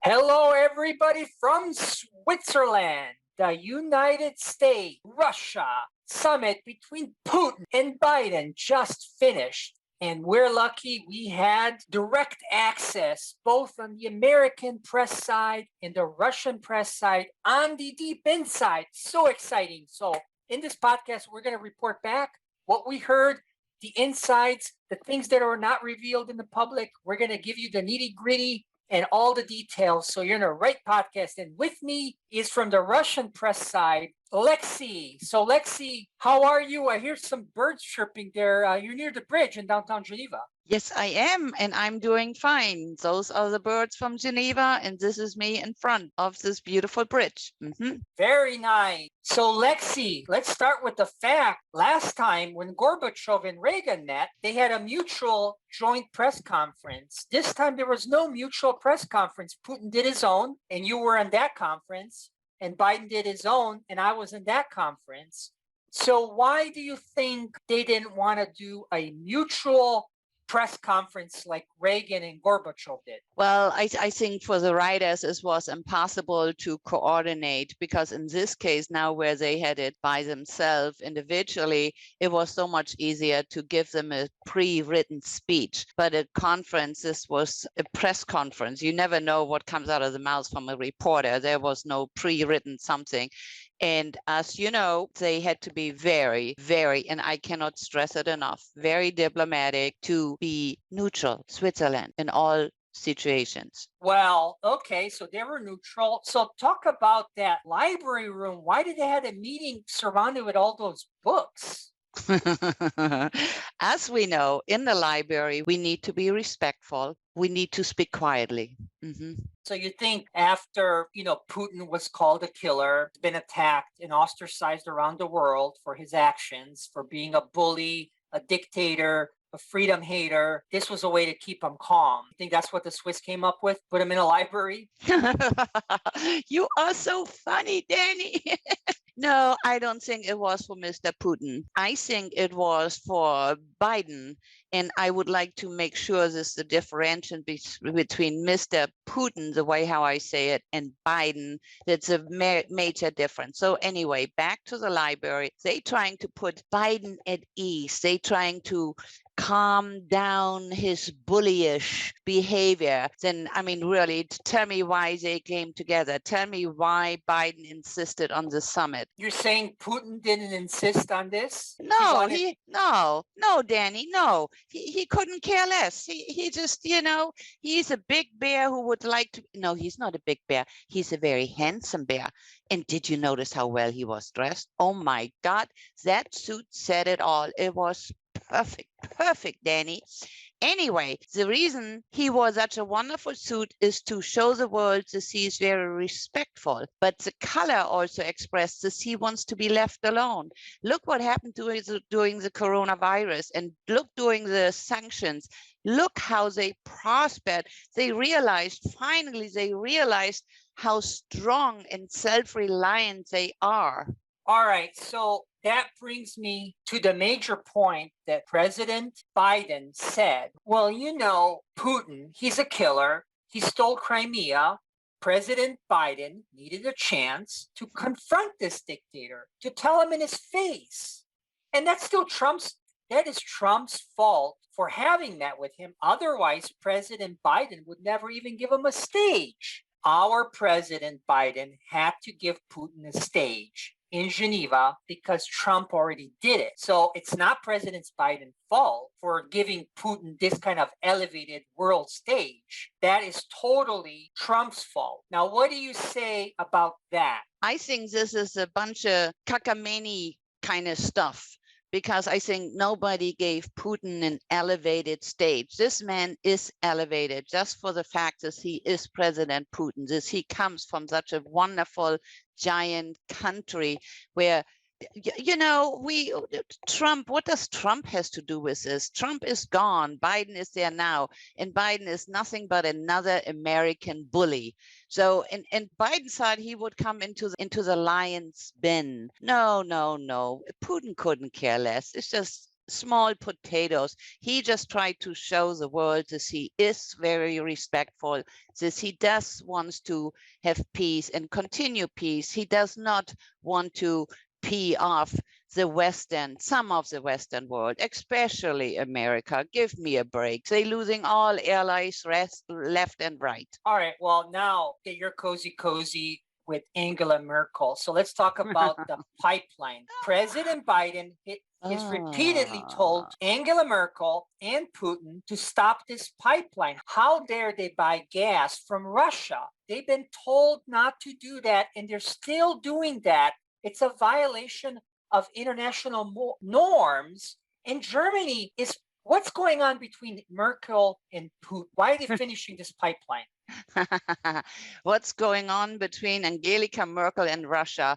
Hello, everybody from Switzerland. The United States Russia summit between Putin and Biden just finished. And we're lucky we had direct access both on the American press side and the Russian press side on the deep inside. So exciting. So, in this podcast, we're going to report back what we heard, the insights, the things that are not revealed in the public. We're going to give you the nitty gritty and all the details. So you're in the right podcast. And with me is from the Russian press side, Lexi. So Lexi, how are you? I hear some birds chirping there. You're near the bridge in downtown Geneva. Yes, I am, and I'm doing fine. Those are the birds from Geneva, and this is me in front of this beautiful bridge. Very nice. So Lexi, let's start with the fact. Last time when Gorbachev and Reagan met, they had a mutual joint press conference. This time there was no mutual press conference. Putin did his own, and you were in that conference, and Biden did his own, and I was in that conference. So why do you think they didn't want to do a mutual press conference like Reagan and Gorbachev did? Well, I think for the writers, it was impossible to coordinate because in this case, now where they had it by themselves individually, it was so much easier to give them a pre-written speech. But at conference, this was a press conference. You never know what comes out of the mouth from a reporter. There was no pre-written something. And as you know, they had to be very, and I cannot stress it enough, very diplomatic to be neutral, Switzerland, in all situations. Well, okay, so they were neutral. So talk about that library room. Why did they have a meeting surrounded with all those books? As we know, in the library, we need to be respectful. We need to speak quietly. So you think after, Putin was called a killer, been attacked and ostracized around the world for his actions, for being a bully, a dictator, a freedom hater, this was a way to keep him calm. You think that's what the Swiss came up with? Put him in a library? You are so funny, Danny. No, I don't think it was for Mr. Putin. I think it was for Biden. And I would like to make sure this the differentiation between Mr. Putin, the way how I say it, and Biden. That's a major difference. So anyway, back to the library. They trying to put Biden at ease. They trying to calm down his bullyish behavior. Then, I mean, really, tell me why they came together. Tell me why Biden insisted on the summit. You're saying Putin didn't insist on this? No, no, Danny, no. He couldn't care less. He just, he's a big bear who would like to, no, he's not a big bear. He's a very handsome bear. And did you notice how well he was dressed? Oh my God, that suit said it all. It was perfect, Danny. Anyway, the reason he wore such a wonderful suit is to show the world that he is very respectful. But the color also expresses he wants to be left alone. Look what happened during the coronavirus, and look during the sanctions. Look how they prospered. Finally they realized how strong and self-reliant they are. All right, so that brings me to the major point that President Biden said. Well, Putin, he's a killer. He stole Crimea. President Biden needed a chance to confront this dictator, to tell him in his face. And that is Trump's fault for having met with him. Otherwise, President Biden would never even give him a stage. Our President Biden had to give Putin a stage in Geneva because Trump already did it. So it's not President Biden's fault for giving Putin this kind of elevated world stage. That is totally Trump's fault. Now, what do you say about that? I think this is a bunch of cockamamie kind of stuff, because I think nobody gave Putin an elevated stage. This man is elevated just for the fact that he is President Putin, that he comes from such a wonderful, giant country where, Trump, what does Trump has to do with this? Trump is gone. Biden is there now. And Biden is nothing but another American bully. So, and Biden thought he would come into the lion's den. No. Putin couldn't care less. It's just small potatoes. He just tried to show the world that he is very respectful, that he does wants to have peace and continue peace. He does not want to pee off some of the Western world, especially America. Give me a break. They're losing all allies left and right. All right. Well, now get your cozy with Angela Merkel. So let's talk about the pipeline. President Biden has repeatedly told Angela Merkel and Putin to stop this pipeline. How dare they buy gas from Russia? They've been told not to do that, and they're still doing that. It's a violation of international norms. And Germany is, what's going on between Merkel and Putin? Why are they finishing this pipeline? What's going on between Angela Merkel and Russia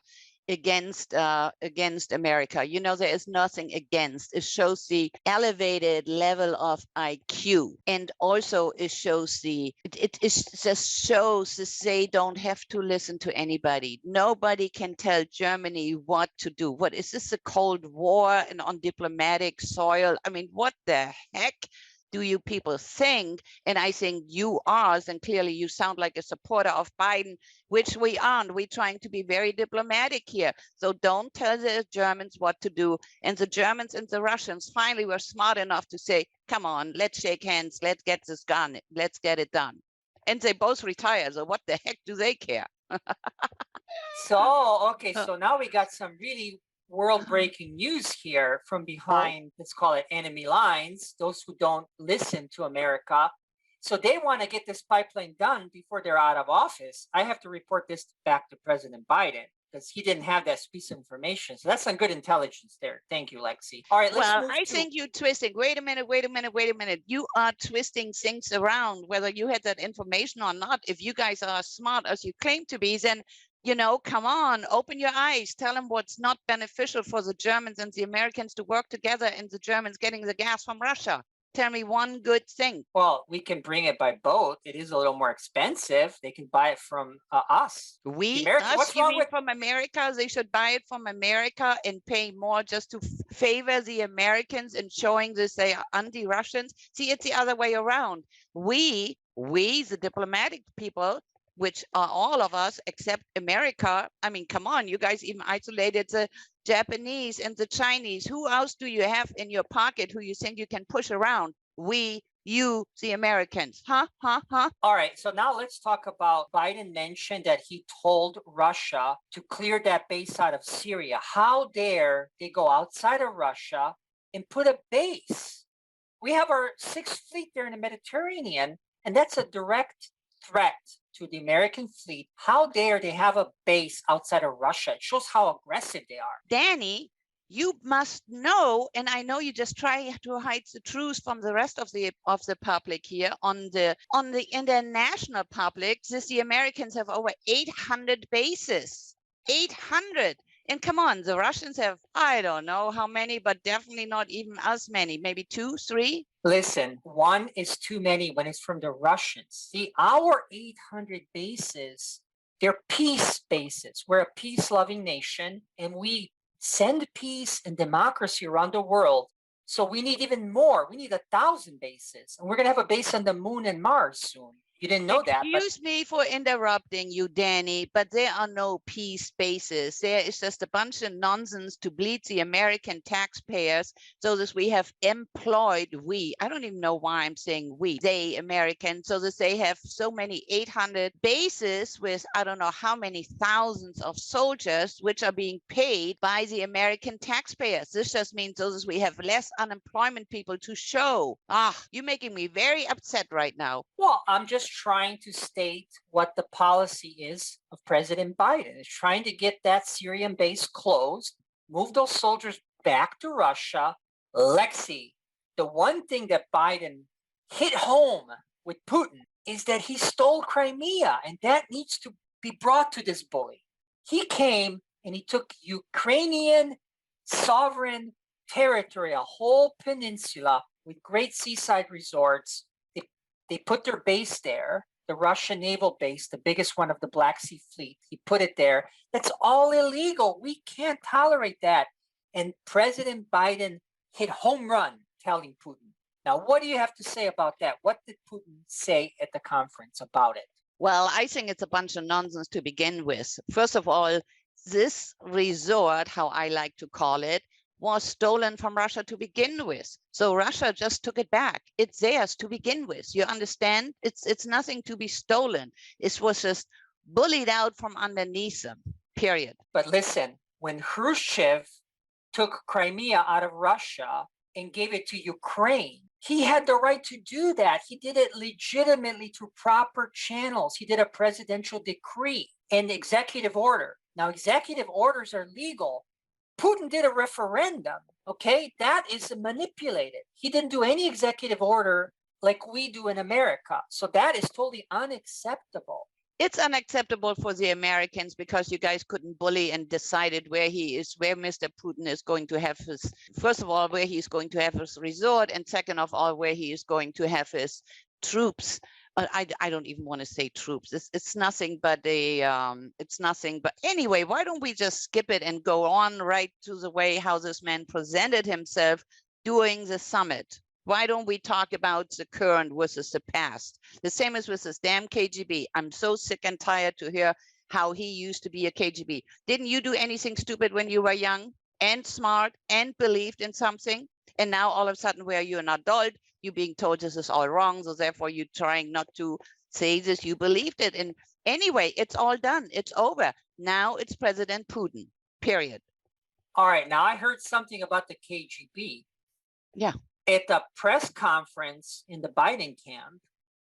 against America? You know, there is nothing against. It shows the elevated level of IQ, and also it shows it just shows that they don't have to listen to anybody. Nobody can tell Germany what to do. What is this, a Cold War and on diplomatic soil? I mean, what the heck do you people think? And I think you are, and clearly you sound like a supporter of Biden, which we aren't. We're trying to be very diplomatic here. So don't tell the Germans what to do. And the Germans and the Russians finally were smart enough to say, come on, let's shake hands, let's get this done, let's get it done. And they both retired, so what the heck do they care? So, okay, so now we got some really world-breaking news here from behind, let's call it enemy lines, those who don't listen to America. So they want to get this pipeline done before they're out of office. I have to report this back to President Biden because he didn't have that piece of information. So that's some good intelligence there. Thank you, Lexi. All right, let's move I think you're twisting. Wait a minute. You are twisting things around, whether you had that information or not. If you guys are as smart as you claim to be, then come on, open your eyes, tell them what's not beneficial for the Germans and the Americans to work together and the Germans getting the gas from Russia. Tell me one good thing. Well, we can bring it by boat. It is a little more expensive. They can buy it from us. What's wrong with from America? They should buy it from America and pay more just to favor the Americans and showing this they are anti-Russians. See, it's the other way around. We, the diplomatic people, which are all of us except America. I mean, come on, you guys even isolated the Japanese and the Chinese. Who else do you have in your pocket who you think you can push around? You, the Americans. Huh? All right, so now let's talk about Biden mentioned that he told Russia to clear that base out of Syria. How dare they go outside of Russia and put a base? We have our Sixth Fleet there in the Mediterranean, and that's a direct threat to the American fleet. How dare they have a base outside of Russia? It shows how aggressive they are. Danny, you must know, and I know you just try to hide the truth from the rest of the public here. On the international public, the Americans have over 800 bases. 800. And come on, the Russians have, I don't know how many, but definitely not even as many, maybe 2, 3. Listen, one is too many when it's from the Russians. See, our 800 bases, they're peace bases. We're a peace-loving nation, and we send peace and democracy around the world. So we need even more. We need 1,000 bases, and we're going to have a base on the moon and Mars soon. You didn't know that. Excuse me for interrupting you, Danny, but there are no peace bases. There is just a bunch of nonsense to bleed the American taxpayers so that we have employed, I don't even know why I'm saying they Americans, so that they have so many 800 bases with I don't know how many thousands of soldiers, which are being paid by the American taxpayers. This just means so that we have less unemployment people to show. You're making me very upset right now. Well, I'm just trying to state what the policy is of President Biden. Is trying to get that Syrian base closed, move those soldiers back to Russia. Lexi, the one thing that Biden hit home with Putin is that he stole Crimea, and that needs to be brought to this bully. He came and he took Ukrainian sovereign territory, a whole peninsula with great seaside resorts. They put their base there, the Russian naval base, the biggest one of the Black Sea Fleet. He put it there. That's all illegal. We can't tolerate that. And President Biden hit home run telling Putin. Now, what do you have to say about that? What did Putin say at the conference about it? Well, I think it's a bunch of nonsense to begin with. First of all, this resort, how I like to call it, was stolen from Russia to begin with. So Russia just took it back. It's theirs to begin with. You understand? It's nothing to be stolen. It was just bullied out from underneath them, period. But listen, when Khrushchev took Crimea out of Russia and gave it to Ukraine, he had the right to do that. He did it legitimately through proper channels. He did a presidential decree and executive order. Now, executive orders are legal. Putin did a referendum, okay? That is manipulated. He didn't do any executive order like we do in America. So that is totally unacceptable. It's unacceptable for the Americans because you guys couldn't bully and decided where he is, where Mr. Putin is going to have his, first of all, where he's going to have his resort, and second of all, where he is going to have his troops. I don't even want to say troops. It's nothing but it's nothing but anyway, why don't we just skip it and go on right to the way how this man presented himself during the summit? Why don't we talk about the current versus the past? The same as with this damn KGB. I'm so sick and tired to hear how he used to be a KGB. Didn't you do anything stupid when you were young and smart and believed in something? And now all of a sudden, where you're an adult, you're being told this is all wrong. So therefore, you're trying not to say this. You believed it. And anyway, it's all done. It's over. Now it's President Putin, period. All right. Now I heard something about the KGB. Yeah. At the press conference in the Biden camp,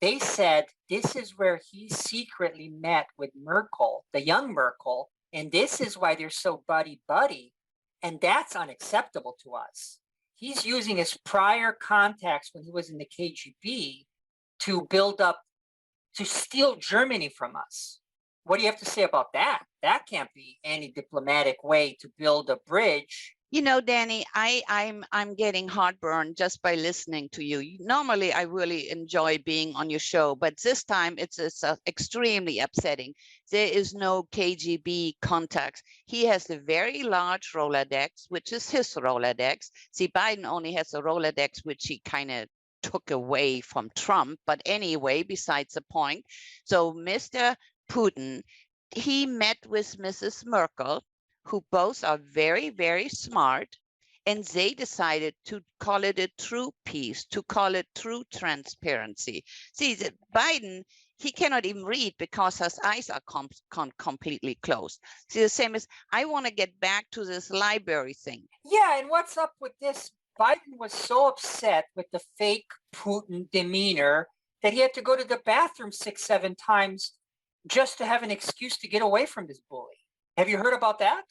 they said this is where he secretly met with Merkel, the young Merkel, and this is why they're so buddy-buddy, and that's unacceptable to us. He's using his prior contacts when he was in the KGB to build up, to steal Germany from us. What do you have to say about that? That can't be any diplomatic way to build a bridge. You know, Danny, I'm getting heartburn just by listening to you. Normally, I really enjoy being on your show, but this time it's extremely upsetting. There is no KGB contacts. He has a very large Rolodex, which is his Rolodex. See, Biden only has a Rolodex, which he kind of took away from Trump. But anyway, besides the point. So Mr. Putin, he met with Mrs. Merkel, who both are very, very smart, and they decided to call it a true peace, to call it true transparency. See, Biden, he cannot even read because his eyes are completely closed. See, the same as, I want to get back to this library thing. Yeah, and what's up with this? Biden was so upset with the fake Putin demeanor that he had to go to the bathroom 6-7 times just to have an excuse to get away from this bully. Have you heard about that?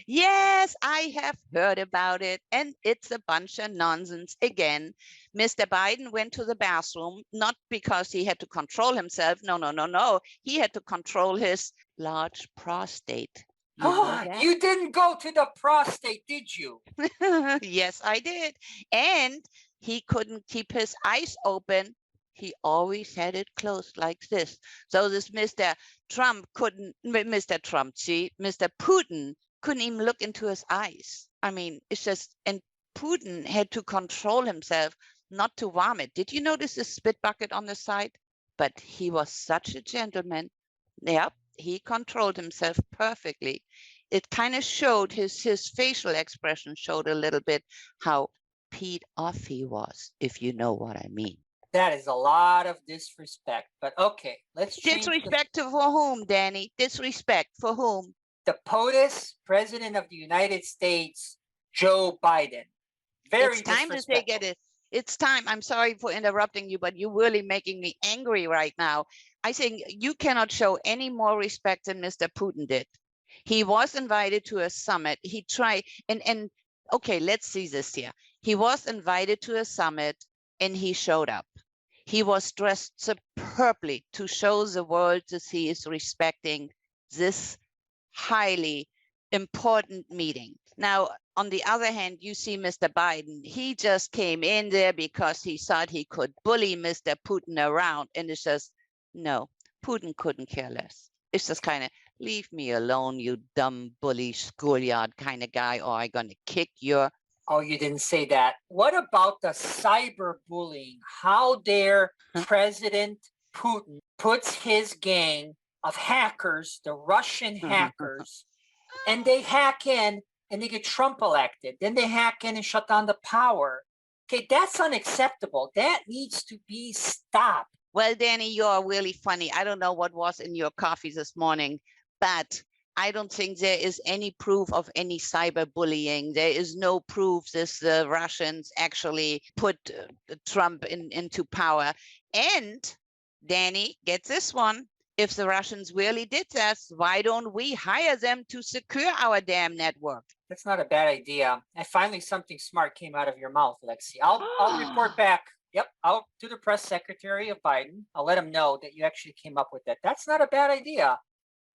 Yes, I have heard about it, and it's a bunch of nonsense again. Mr. Biden went to the bathroom, not because he had to control himself. No. He had to control his large prostate. You didn't go to the prostate, did you? Yes, I did. And he couldn't keep his eyes open. He always had it closed like this. So this Mr. Putin couldn't even look into his eyes. I mean, it's just, and Putin had to control himself not to vomit. Did you notice the spit bucket on the side? But he was such a gentleman. Yep, he controlled himself perfectly. It kind of showed his facial expression showed a little bit how peed off he was, if you know what I mean. That is a lot of disrespect, but okay, let's change. Disrespect for whom, Danny? Disrespect for whom? The POTUS, President of the United States, Joe Biden. Very It's time to say get it. It's time. I'm sorry for interrupting you, but you're really making me angry right now. I think you cannot show any more respect than Mr. Putin did. He was invited to a summit. He tried, and okay, let's see this here. He was invited to a summit and he showed up. He was dressed superbly to show the world that he is respecting this highly important meeting. Now, on the other hand, you see Mr. Biden, he just came in there because he thought he could bully Mr. Putin around. And it's just, no, Putin couldn't care less. It's just kind of, Leave me alone, you dumb bully schoolyard kind of guy, or I'm gonna kick your. Oh, you didn't say that. What about the cyberbullying? How dare President Putin puts his gang of hackers, the Russian hackers, and they hack in and they get Trump elected. Then they hack in and shut down the power. Okay, that's unacceptable. That needs to be stopped. Well, Danny, you're really funny. I don't know what was in your coffee this morning, but I don't think there is any proof of any cyberbullying. There is no proof that the Russians actually put Trump into power. And Danny, get this one. If the Russians really did that, why don't we hire them to secure our damn network? That's not a bad idea. And finally, something smart came out of your mouth, Lexi. I'll report back. Yep, I'll to the press secretary of Biden. I'll let him know that you actually came up with that. That's not a bad idea.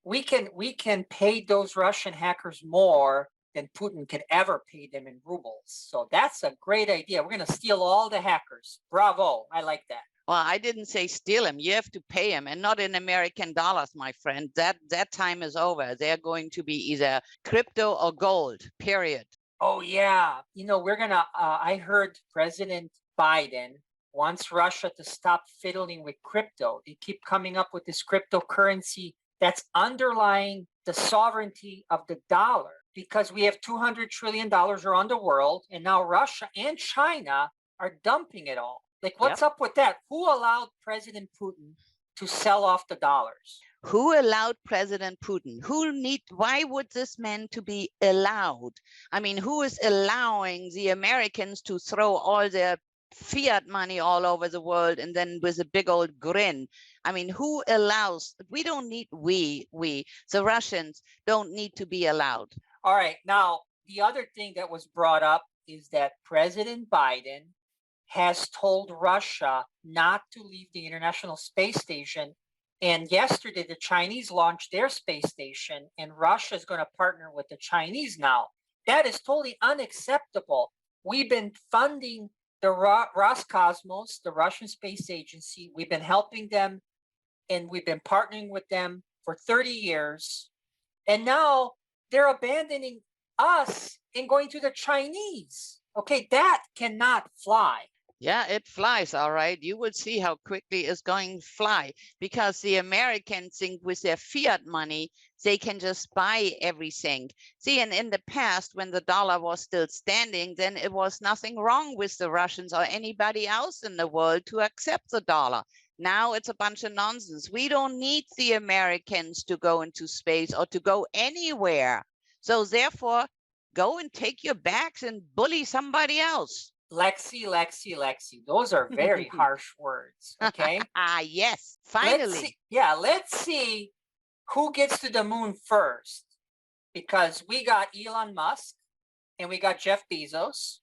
We can pay those Russian hackers more than Putin could ever pay them in rubles. So that's a great idea. We're going to steal all the hackers. Bravo. I like that. Well, I didn't say steal him. You have to pay him, and not in American dollars, my friend. That time is over. They're going to be either crypto or gold, period. Oh, yeah. You know, we're going to, I heard President Biden wants Russia to stop fiddling with crypto. They keep coming up with this cryptocurrency that's underlying the sovereignty of the dollar, because we have $200 trillion around the world, and now Russia and China are dumping it all. Like, what's up with that? Who allowed President Putin to sell off the dollars? Who allowed President Putin? Why would this man to be allowed? I mean, who is allowing the Americans to throw all their fiat money all over the world and then with a big old grin? I mean, who allows? We don't need, the Russians don't need to be allowed. All right. Now, the other thing that was brought up is that President Biden has told Russia not to leave the International Space Station. And yesterday, the Chinese launched their space station, and Russia is going to partner with the Chinese now. That is totally unacceptable. We've been funding the Roscosmos, the Russian space agency. We've been helping them, and we've been partnering with them for 30 years. And now they're abandoning us and going to the Chinese. Okay, that cannot fly. Yeah, it flies, all right. You will see how quickly it's going to fly, because the Americans think with their fiat money, they can just buy everything. See, and in the past, when the dollar was still standing, then it was nothing wrong with the Russians or anybody else in the world to accept the dollar. Now it's a bunch of nonsense. We don't need the Americans to go into space or to go anywhere. So therefore, go and take your bags and bully somebody else. Lexi. Those are very harsh words. Okay. Yes. Finally. Let's see who gets to the moon first, because we got Elon Musk and we got Jeff Bezos,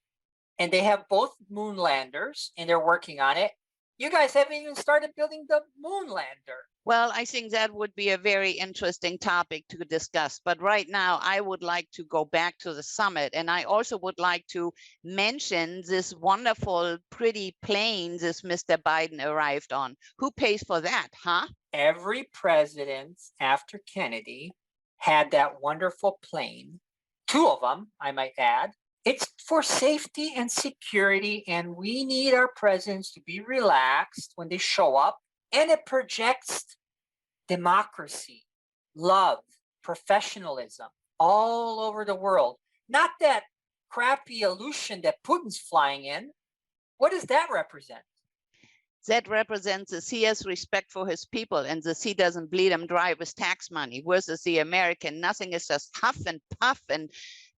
and they have both moon landers and they're working on it. You guys haven't even started building the moon lander. Well, I think that would be a very interesting topic to discuss. But right now, I would like to go back to the summit. And I also would like to mention this wonderful, pretty plane this Mr. Biden arrived on. Who pays for that, huh? Every president after Kennedy had that wonderful plane. 2 of them, I might add. It's for safety and security, and we need our presidents to be relaxed when they show up. And it projects democracy, love, professionalism all over the world. Not that crappy illusion that Putin's flying in. What does that represent? That represents that he has respect for his people and that he doesn't bleed him dry with tax money, versus the American. Nothing is just huff and puff and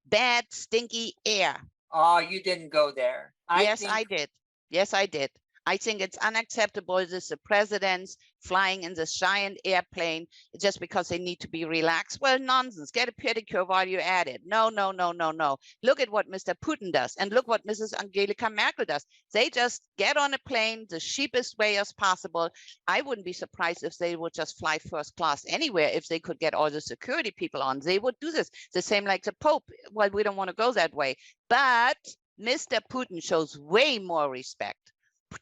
bad, stinky air. Oh, you didn't go there. Yes, I did. Yes, I did. I think it's unacceptable that the presidents flying in this giant airplane just because they need to be relaxed. Well, nonsense. Get a pedicure while you're at it. No. Look at what Mr. Putin does, and look what Mrs. Angelica Merkel does. They just get on a plane the cheapest way as possible. I wouldn't be surprised if they would just fly first class anywhere if they could get all the security people on. They would do this. The same like the Pope. Well, we don't want to go that way. But Mr. Putin shows way more respect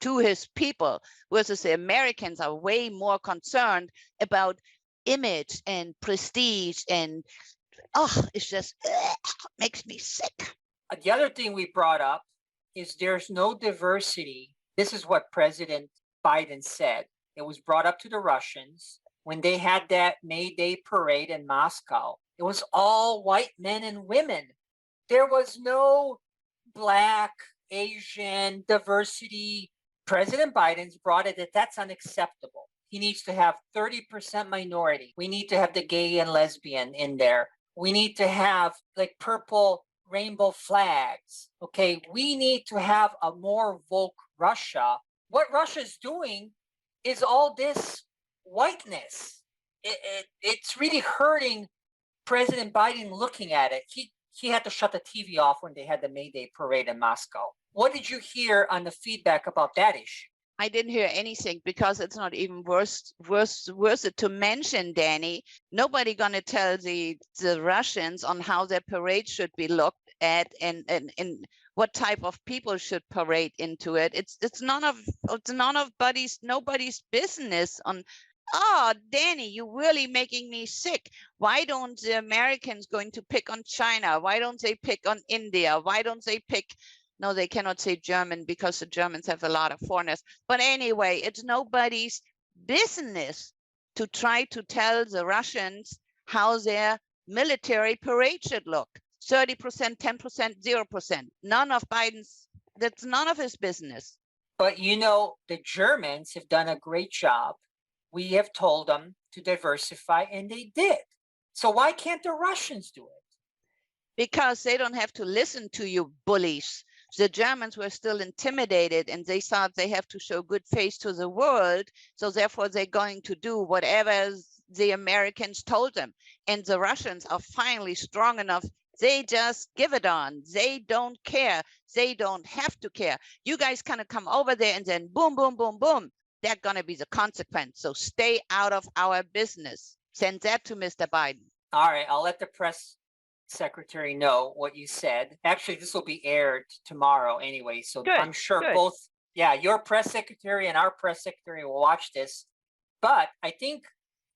to his people, versus the Americans are way more concerned about image and prestige, and it's just makes me sick. The other thing we brought up is there's no diversity. This is what President Biden said. It was brought up to the Russians when they had that May Day parade in Moscow. It was all white men and women. There was no Black, Asian diversity. President Biden's brought it that that's unacceptable. He needs to have 30% minority. We need to have the gay and lesbian in there. We need to have like purple rainbow flags. Okay, we need to have a more woke Russia. What Russia's doing is all this whiteness. It's really hurting President Biden looking at it. He had to shut the TV off when they had the May Day parade in Moscow. What did you hear on the feedback about that issue? I didn't hear anything because it's not even worth it to mention, Danny. Nobody gonna tell the Russians on how their parade should be looked at and what type of people should parade into it. It's nobody's business on. Oh, Danny, you're really making me sick. Why don't the Americans going to pick on China? Why don't they pick on India? Why don't they pick? No, they cannot say German because the Germans have a lot of foreigners. But anyway, it's nobody's business to try to tell the Russians how their military parade should look. 30%, 10%, 0%. That's none of his business. But you know, the Germans have done a great job. We have told them to diversify, and they did. So why can't the Russians do it? Because they don't have to listen to you bullies. The Germans were still intimidated, and they thought they have to show good face to the world. So therefore, they're going to do whatever the Americans told them. And the Russians are finally strong enough. They just give it on. They don't care. They don't have to care. You guys kind of come over there and then boom, boom, boom, boom. That's going to be the consequence. So stay out of our business. Send that to Mr. Biden. All right, I'll let the press secretary know what you said. Actually, this will be aired tomorrow anyway, so good, I'm sure both, your press secretary and our press secretary will watch this. But I think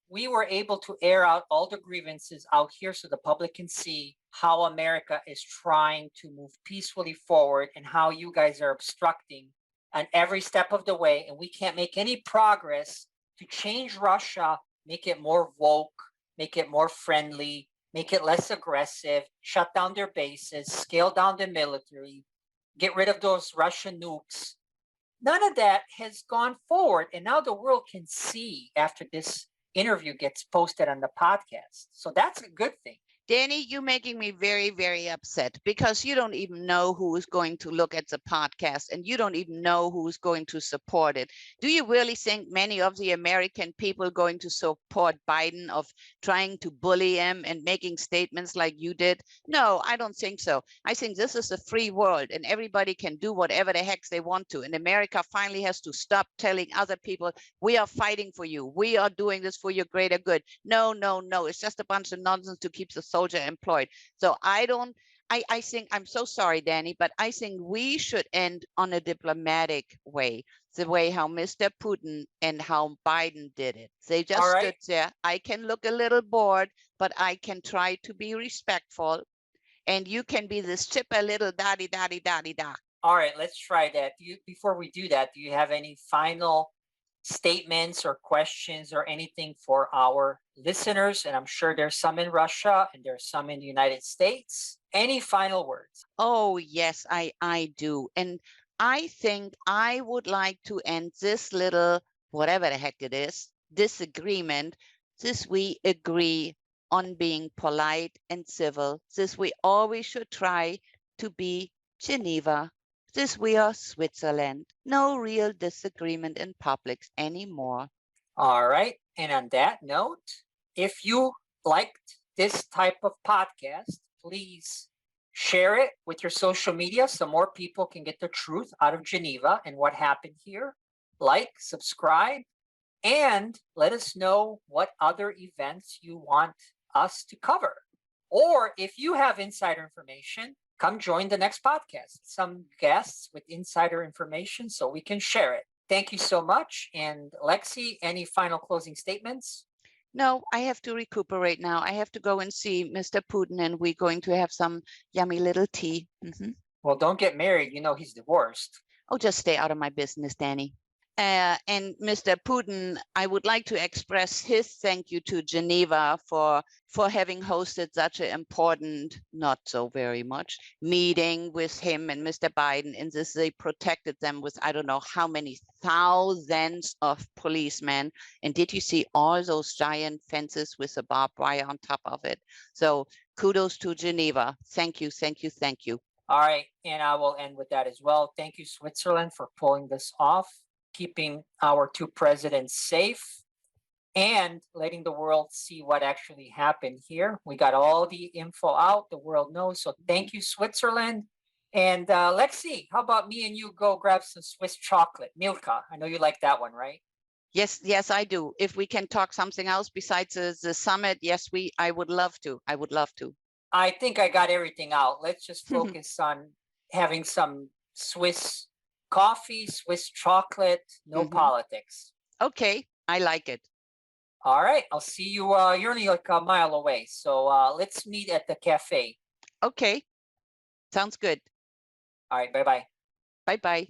we were able to air out all the grievances out here so the public can see how America is trying to move peacefully forward and how you guys are obstructing on every step of the way, and we can't make any progress to change Russia, make it more woke, make it more friendly, make it less aggressive, shut down their bases, scale down the military, get rid of those Russian nukes. None of that has gone forward. And now the world can see after this interview gets posted on the podcast. So that's a good thing. Danny, you're making me very, very upset because you don't even know who is going to look at the podcast and you don't even know who's going to support it. Do you really think many of the American people are going to support Biden of trying to bully him and making statements like you did? No, I don't think so. I think this is a free world and everybody can do whatever the heck they want to. And America finally has to stop telling other people, we are fighting for you. We are doing this for your greater good. No, no, no. It's just a bunch of nonsense to keep the soldier employed. So I think, I'm so sorry, Danny, but I think we should end on a diplomatic way, the way how Mr. Putin and how Biden did it. They just stood there. I can look a little bored, but I can try to be respectful. And you can be this chipper little da-di-da-di-da-di-da. All right, let's try that. Before we do that, do you have any final statements or questions or anything for our listeners? And I'm sure there's some in Russia and there's some in the United States. Any final words? Oh, yes, I do. And I think I would like to end this little, whatever the heck it is, disagreement, this we agree on being polite and civil, this we always should try to be Geneva, this we are Switzerland. No real disagreement in public anymore. All right. And on that note, if you liked this type of podcast, please share it with your social media so more people can get the truth out of Geneva and what happened here. Like, subscribe, and let us know what other events you want us to cover. Or if you have insider information, come join the next podcast. Some guests with insider information so we can share it. Thank you so much. And Lexi, any final closing statements? No, I have to recuperate now. I have to go and see Mr. Putin, and we're going to have some yummy little tea. Well, don't get married. You know he's divorced. Oh, just stay out of my business, Danny. And Mr. Putin, I would like to express his thank you to Geneva for having hosted such an important, not so very much, meeting with him and Mr. Biden. And this, they protected them with I don't know how many thousands of policemen. And did you see all those giant fences with a barbed wire on top of it? So kudos to Geneva. Thank you, thank you, thank you. All right, and I will end with that as well. Thank you, Switzerland, for pulling this off, keeping our two presidents safe, and letting the world see what actually happened here. We got all the info out, the world knows. So thank you, Switzerland. And let's see, how about me and you go grab some Swiss chocolate, Milka? I know you like that one, right? Yes, yes, I do. If we can talk something else besides the summit, yes, I would love to. I would love to. I think I got everything out. Let's just focus on having some Swiss coffee, Swiss chocolate, no politics. Okay, I like it. All right, I'll see you. You're only like a mile away, so let's meet at the cafe. Okay, sounds good. All right, bye bye. Bye bye.